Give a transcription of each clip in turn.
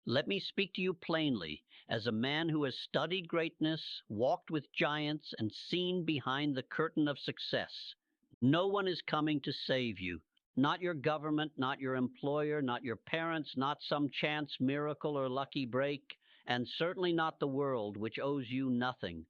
Let me speak to you plainly, as a man who has studied greatness, walked with giants, and seen behind the curtain of success. No one is coming to save you. Not your government, not your employer, not your parents, not some chance miracle or lucky break, and certainly not the world, which owes you nothing.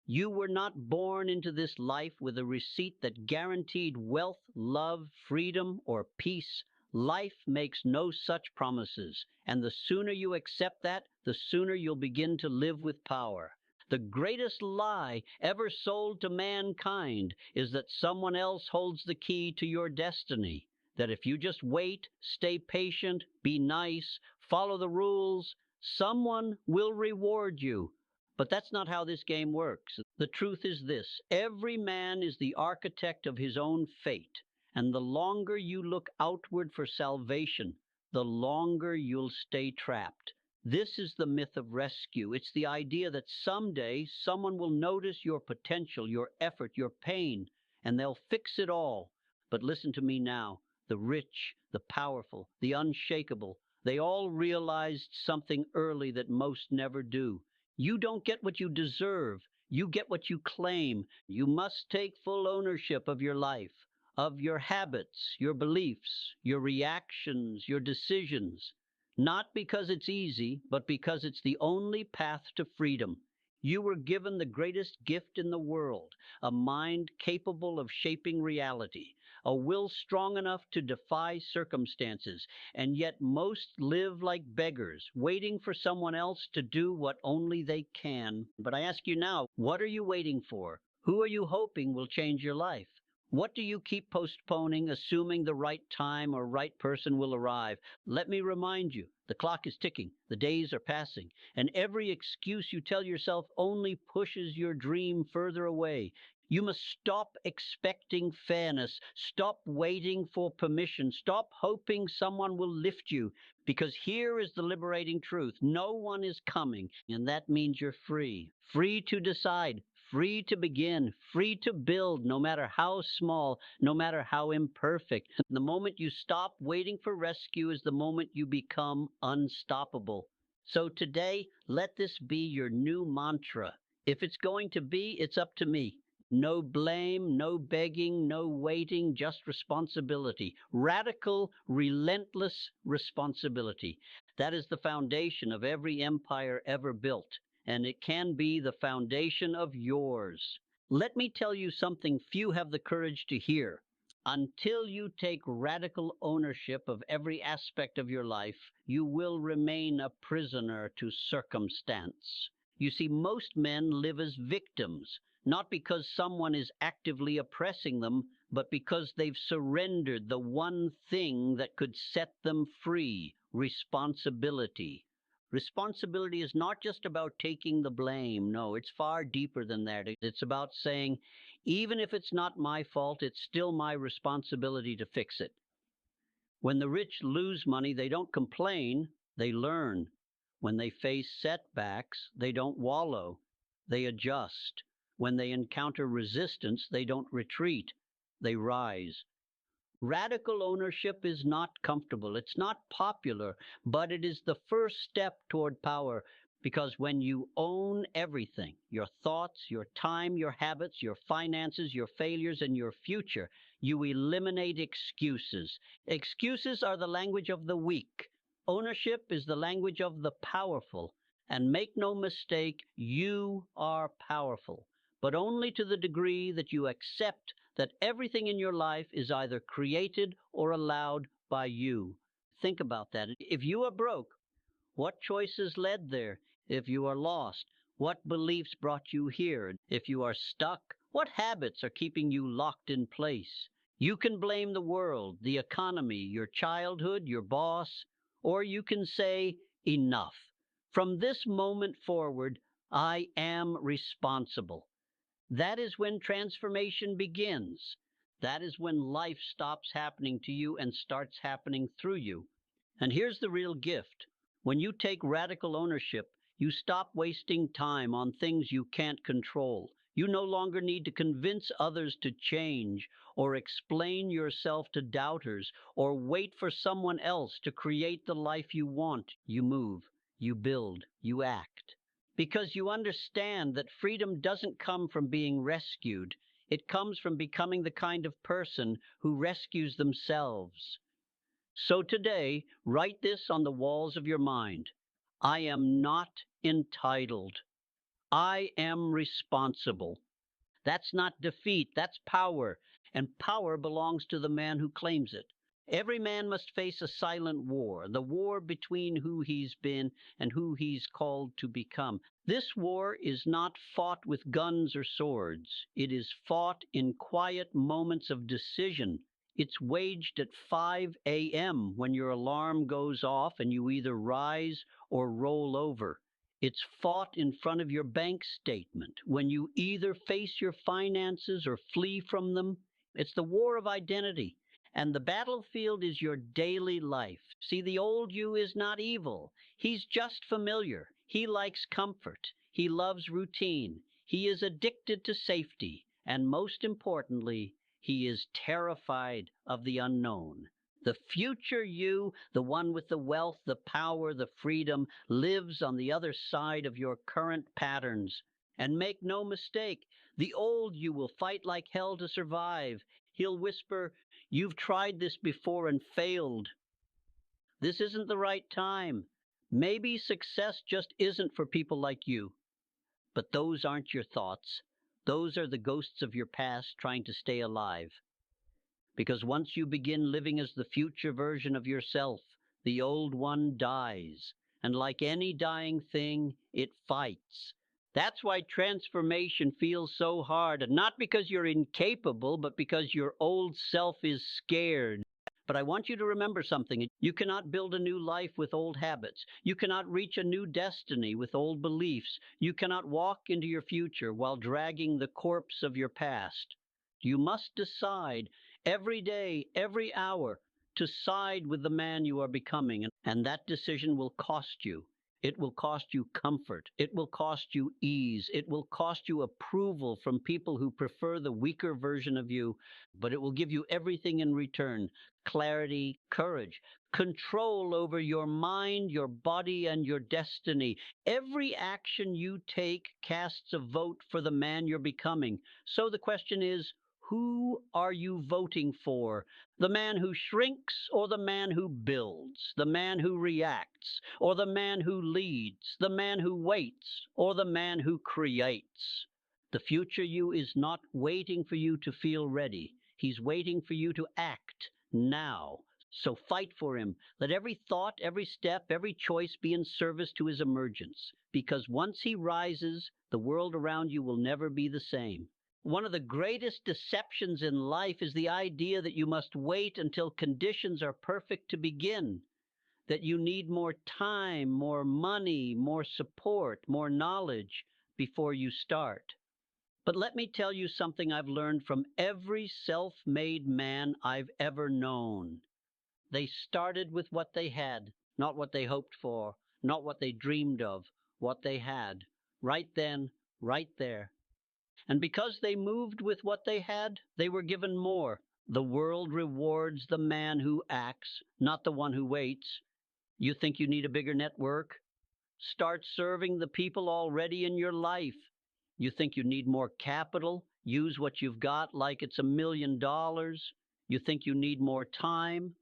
You were not born into this life with a receipt that guaranteed wealth, love, freedom, or peace. Life makes no such promises, and the sooner you accept that, the sooner you'll begin to live with power. The greatest lie ever sold to mankind is that someone else holds the key to your destiny. That if you just wait, stay patient, be nice, follow the rules, someone will reward you. But that's not how this game works. The truth is this: every man is the architect of his own fate, and the longer you look outward for salvation, the longer you'll stay trapped. This is the myth of rescue. It's the idea that someday someone will notice your potential, your effort, your pain, and they'll fix it all. But listen to me now. The rich, the powerful, the unshakable, they all realized something early that most never do. You don't get what you deserve. You get what you claim. You must take full ownership of your life, of your habits, your beliefs, your reactions, your decisions. Not because it's easy, but because it's the only path to freedom. You were given the greatest gift in the world, a mind capable of shaping reality, a will strong enough to defy circumstances, and yet most live like beggars, waiting for someone else to do what only they can. But I ask you now, what are you waiting for? Who are you hoping will change your life? What do you keep postponing, assuming the right time or right person will arrive? Let me remind you, the clock is ticking, the days are passing, and every excuse you tell yourself only pushes your dream further away. You must stop expecting fairness, stop waiting for permission, stop hoping someone will lift you, because here is the liberating truth: no one is coming, and that means you're free. Free to decide, free to begin, free to build, no matter how small, no matter how imperfect. The moment you stop waiting for rescue is the moment you become unstoppable. So today, let this be your new mantra. If it's going to be, it's up to me. No blame, no begging, no waiting, just responsibility. Radical, relentless responsibility. That is the foundation of every empire ever built, and it can be the foundation of yours. Let me tell you something few have the courage to hear. Until you take radical ownership of every aspect of your life, you will remain a prisoner to circumstance. You see, most men live as victims, not because someone is actively oppressing them, but because they've surrendered the one thing that could set them free: responsibility. Responsibility is not just about taking the blame. No, it's far deeper than that. It's about saying, even if it's not my fault, it's still my responsibility to fix it. When the rich lose money, they don't complain, they learn. When they face setbacks, they don't wallow, they adjust. When they encounter resistance, they don't retreat, they rise. Radical ownership is not comfortable, it's not popular, but it is the first step toward power, because when you own everything, your thoughts, your time, your habits, your finances, your failures, and your future, you eliminate excuses. Excuses are the language of the weak. Ownership is the language of the powerful. And make no mistake, you are powerful, but only to the degree that you accept that everything in your life is either created or allowed by you. Think about that. If you are broke, what choices led there? If you are lost, what beliefs brought you here? If you are stuck, what habits are keeping you locked in place? You can blame the world, the economy, your childhood, your boss, or you can say, enough. From this moment forward, I am responsible. That is when transformation begins. That is when life stops happening to you and starts happening through you. And here's the real gift. When you take radical ownership, you stop wasting time on things you can't control. You no longer need to convince others to change, or explain yourself to doubters, or wait for someone else to create the life you want. You move. You build, you act. Because you understand that freedom doesn't come from being rescued. It comes from becoming the kind of person who rescues themselves. So today, write this on the walls of your mind. I am not entitled. I am responsible. That's not defeat, that's power. And power belongs to the man who claims it. Every man must face a silent war, the war between who he's been and who he's called to become. This war is not fought with guns or swords. It is fought in quiet moments of decision. It's waged at 5 a.m. when your alarm goes off and you either rise or roll over. It's fought in front of your bank statement when you either face your finances or flee from them. It's the war of identity. And the battlefield is your daily life. See, the old you is not evil. He's just familiar. He likes comfort. He loves routine. He is addicted to safety. And most importantly, he is terrified of the unknown. The future you, the one with the wealth, the power, the freedom, lives on the other side of your current patterns. And make no mistake, the old you will fight like hell to survive. He'll whisper, "You've tried this before and failed. This isn't the right time. Maybe success just isn't for people like you." But those aren't your thoughts. Those are the ghosts of your past trying to stay alive. Because once you begin living as the future version of yourself, the old one dies. And like any dying thing, it fights. That's why transformation feels so hard, not because you're incapable, but because your old self is scared. But I want you to remember something. You cannot build a new life with old habits. You cannot reach a new destiny with old beliefs. You cannot walk into your future while dragging the corpse of your past. You must decide every day, every hour, to side with the man you are becoming, and that decision will cost you. It will cost you comfort. It will cost you ease. It will cost you approval from people who prefer the weaker version of you, but it will give you everything in return: clarity, courage, control over your mind, your body, and your destiny. Every action you take casts a vote for the man you're becoming. So the question is, who are you voting for? The man who shrinks or the man who builds? The man who reacts or the man who leads? The man who waits or the man who creates? The future you is not waiting for you to feel ready. He's waiting for you to act now. So fight for him. Let every thought, every step, every choice be in service to his emergence. Because once he rises, the world around you will never be the same. One of the greatest deceptions in life is the idea that you must wait until conditions are perfect to begin, that you need more time, more money, more support, more knowledge before you start. But let me tell you something I've learned from every self-made man I've ever known. They started with what they had, not what they hoped for, not what they dreamed of, what they had, right then, right there. And because they moved with what they had, they were given more. The world rewards the man who acts, not the one who waits. You think you need a bigger network? Start serving the people already in your life. You think you need more capital? Use what you've got like it's $1,000,000. You think you need more time?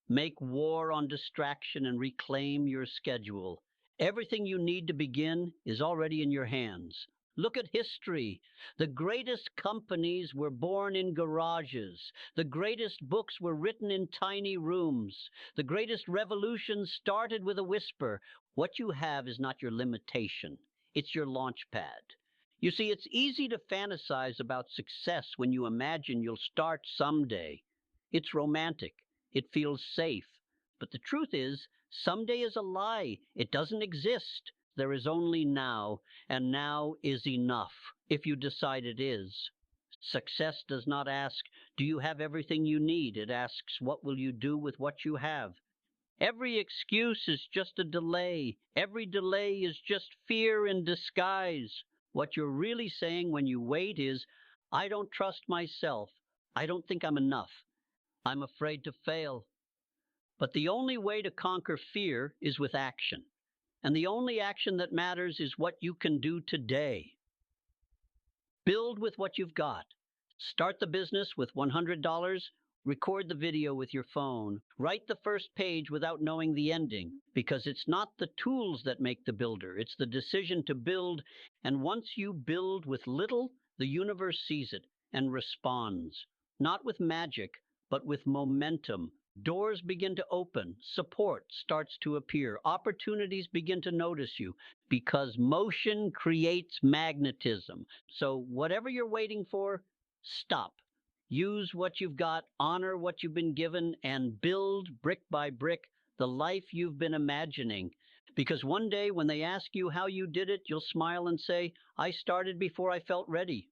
Make war on distraction and reclaim your schedule. Everything you need to begin is already in your hands. Look at history. The greatest companies were born in garages. The greatest books were written in tiny rooms. The greatest revolutions started with a whisper. What you have is not your limitation. It's your launch pad. You see, it's easy to fantasize about success when you imagine you'll start someday. It's romantic. It feels safe. But the truth is, someday is a lie. It doesn't exist. There is only now, and now is enough, if you decide it is. Success does not ask, do you have everything you need? It asks, what will you do with what you have? Every excuse is just a delay. Every delay is just fear in disguise. What you're really saying when you wait is, I don't trust myself. I don't think I'm enough. I'm afraid to fail. But the only way to conquer fear is with action. And the only action that matters is what you can do today. Build with what you've got. Start the business with $100. Record the video with your phone. Write the first page without knowing the ending, because it's not the tools that make the builder. It's the decision to build. And once you build with little, the universe sees it and responds, not with magic, but with momentum. Doors begin to open, support starts to appear, opportunities begin to notice you, because motion creates magnetism. So whatever you're waiting for, stop. Use what you've got, honor what you've been given, and build brick by brick the life you've been imagining. Because one day when they ask you how you did it, you'll smile and say, I started before I felt ready.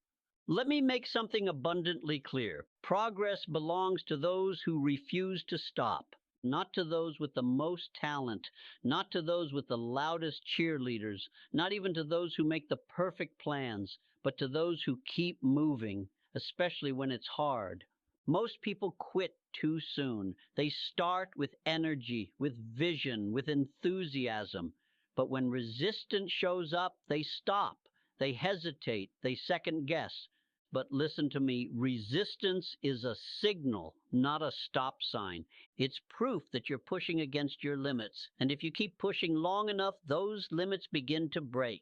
Let me make something abundantly clear. Progress belongs to those who refuse to stop, not to those with the most talent, not to those with the loudest cheerleaders, not even to those who make the perfect plans, but to those who keep moving, especially when it's hard. Most people quit too soon. They start with energy, with vision, with enthusiasm. But when resistance shows up, they stop. They hesitate. They second guess. But listen to me, resistance is a signal, not a stop sign. It's proof that you're pushing against your limits. And if you keep pushing long enough, those limits begin to break.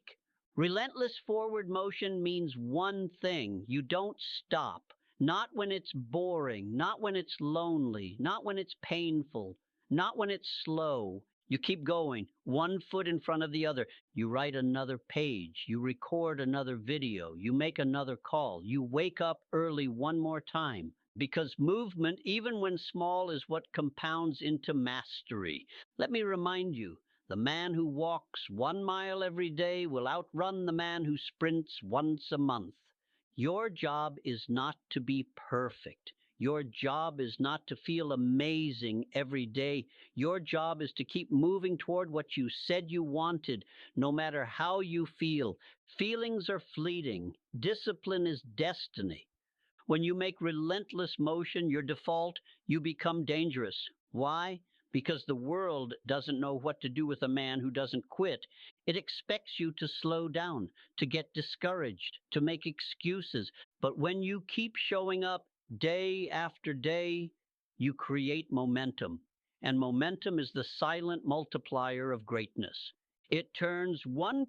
Relentless forward motion means one thing: you don't stop. Not when it's boring, not when it's lonely, not when it's painful, not when it's slow. You keep going, one foot in front of the other. You write another page, you record another video, you make another call, you wake up early one more time. Because movement, even when small, is what compounds into mastery. Let me remind you, the man who walks 1 mile every day will outrun the man who sprints once a month. Your job is not to be perfect. Your job is not to feel amazing every day. Your job is to keep moving toward what you said you wanted, no matter how you feel. Feelings are fleeting. Discipline is destiny. When you make relentless motion your default, you become dangerous. Why? Because the world doesn't know what to do with a man who doesn't quit. It expects you to slow down, to get discouraged, to make excuses. But when you keep showing up day after day, you create momentum. And momentum is the silent multiplier of greatness. It turns 1%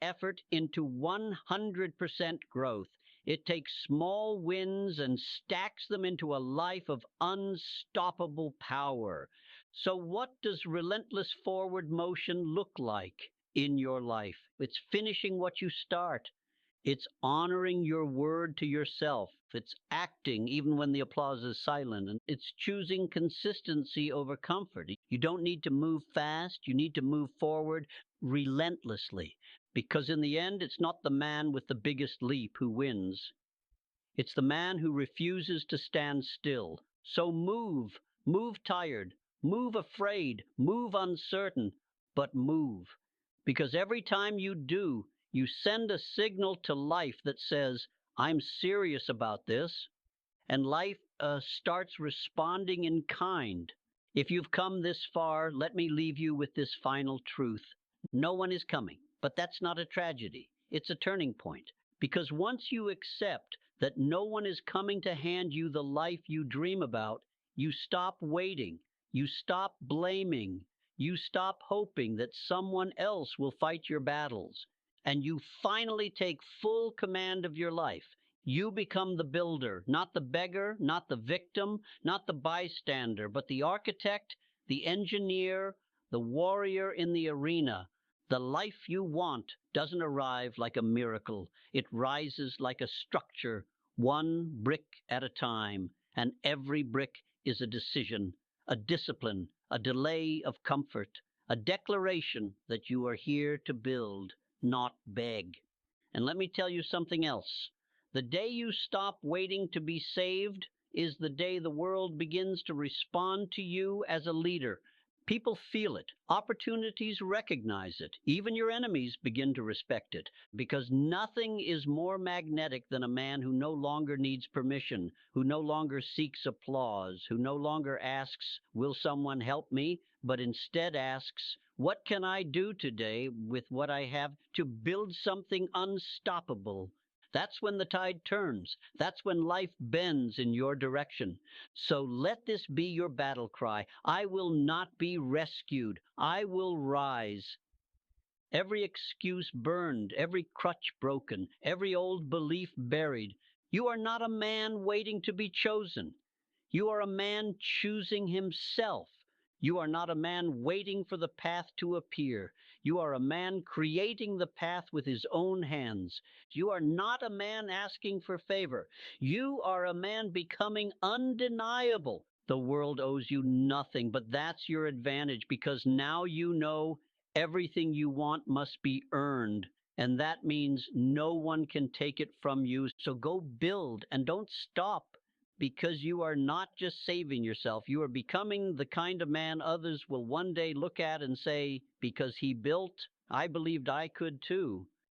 effort into 100% growth. It takes small wins and stacks them into a life of unstoppable power. So what does relentless forward motion look like in your life? It's finishing what you start. It's honoring your word to yourself. It's acting even when the applause is silent. And it's choosing consistency over comfort. You don't need to move fast. You need to move forward relentlessly. Because in the end, it's not the man with the biggest leap who wins. It's the man who refuses to stand still. So move, move tired, move afraid, move uncertain, but move. Because every time you do, you send a signal to life that says, I'm serious about this. And life starts responding in kind. If you've come this far, let me leave you with this final truth. No one is coming, but that's not a tragedy. It's a turning point. Because once you accept that no one is coming to hand you the life you dream about, you stop waiting, you stop blaming, you stop hoping that someone else will fight your battles, and you finally take full command of your life. You become the builder, not the beggar, not the victim, not the bystander, but the architect, the engineer, the warrior in the arena. The life you want doesn't arrive like a miracle. It rises like a structure, one brick at a time, and every brick is a decision, a discipline, a delay of comfort, a declaration that you are here to build, not beg. And let me tell you something else. The day you stop waiting to be saved is the day the world begins to respond to you as a leader. People feel it. Opportunities recognize it. Even your enemies begin to respect it, because nothing is more magnetic than a man who no longer needs permission, who no longer seeks applause, who no longer asks, will someone help me? but instead asks, what can I do today with what I have to build something unstoppable? That's when the tide turns. That's when life bends in your direction. So let this be your battle cry. I will not be rescued. I will rise. Every excuse burned, every crutch broken, every old belief buried. You are not a man waiting to be chosen. You are a man choosing himself. You are not a man waiting for the path to appear. You are a man creating the path with his own hands. You are not a man asking for favor. You are a man becoming undeniable. The world owes you nothing, but that's your advantage because now you know everything you want must be earned. And that means no one can take it from you. So go build and don't stop because you are not just saving yourself. You are becoming the kind of man others will one day look at and say, because he built, I believed I could too.